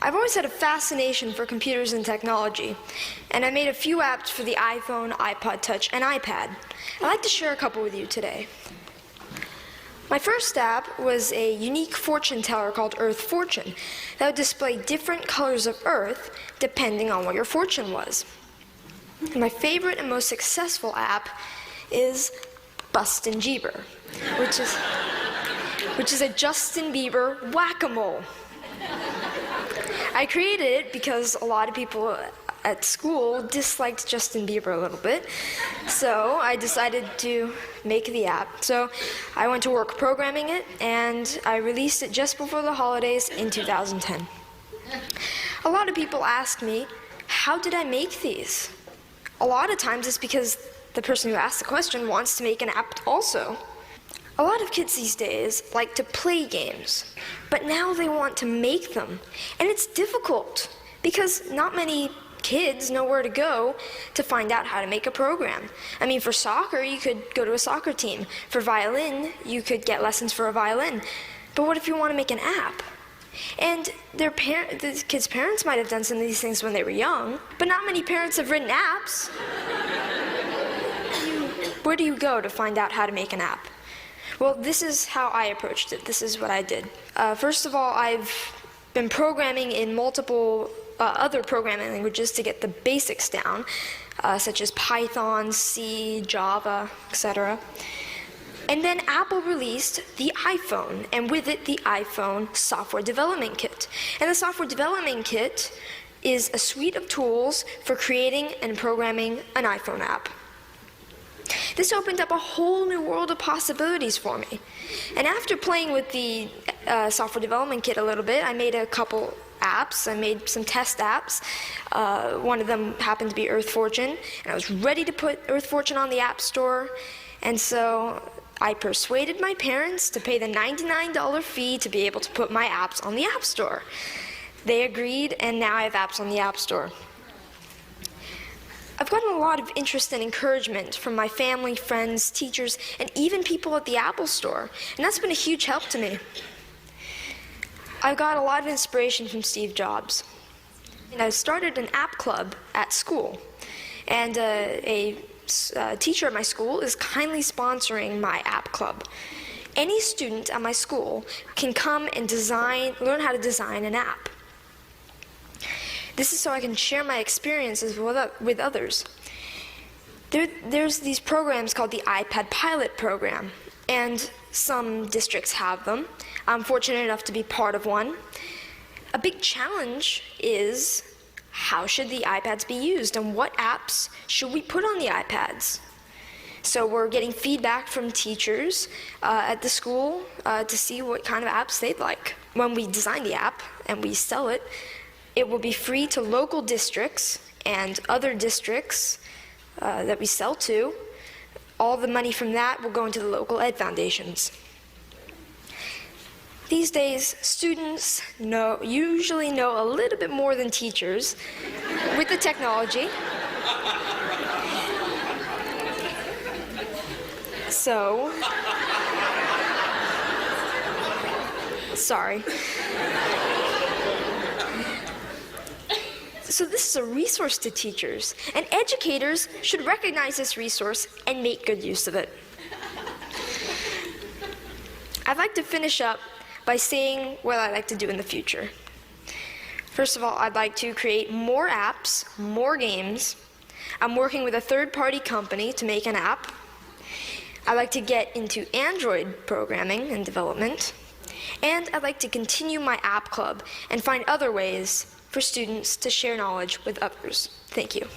I've always had a fascination for computers and technology, and I made a few apps for the iPhone, iPod Touch, and iPad. I'd like to share a couple with you today. My first app was a unique fortune teller called Earth Fortune that would display different colors of Earth depending on what your fortune was. And my favorite and most successful app is Bustin' Bieber, which is a Justin Bieber whack-a-mole. I created it because a lot of people at school disliked Justin Bieber a little bit, so I decided to make the app. So I went to work programming it, and I released it just before the holidays in 2010. A lot of people ask me, how did I make these? A lot of times it's because the person who asked the question wants to make an app also. A lot of kids these days like to play games, but now they want to make them. And it's difficult because not many kids know where to go to find out how to make a program. I mean, for soccer, you could go to a soccer team. For violin, you could get lessons for a violin. But what if you want to make an app? And the kids' parents might have done some of these things when they were young, but not many parents have written apps. Where do you go to find out how to make an app? Well, this is how I approached it. This is what I did. First of all, I've been programming in multiple other programming languages to get the basics down, such as Python, C, Java, etc. And then Apple released the iPhone, and with it, the iPhone Software Development Kit. And the Software Development Kit is a suite of tools for creating and programming an iPhone app. This opened up a whole new world of possibilities for me. And after playing with the Software Development Kit a little bit, I made a couple apps. I made some test apps. One of them happened to be Earth Fortune, and I was ready to put Earth Fortune on the App Store. And so I persuaded my parents to pay the $99 fee to be able to put my apps on the App Store. They agreed, and now I have apps on the App Store. I've gotten a lot of interest and encouragement from my family, friends, teachers, and even people at the Apple Store, and that's been a huge help to me. I got a lot of inspiration from Steve Jobs. And I started an app club at school, and a teacher at my school is kindly sponsoring my app club. Any student at my school can come and learn how to design an app. This is so I can share my experiences with others. There's these programs called the iPad Pilot Program, and some districts have them. I'm fortunate enough to be part of one. A big challenge is, how should the iPads be used, and what apps should we put on the iPads? So we're getting feedback from teachers at the school to see what kind of apps they'd like. When we design the app and we sell it, it will be free to local districts and other districts that we sell to. All the money from that will go into the local ed foundations. These days, students usually know a little bit more than teachers with the technology. So, sorry. So this is a resource to teachers, and educators should recognize this resource and make good use of it. I'd like to finish up by saying what I'd like to do in the future. First of all, I'd like to create more apps, more games. I'm working with a third-party company to make an app. I'd like to get into Android programming and development. And I'd like to continue my app club and find other ways for students to share knowledge with others. Thank you.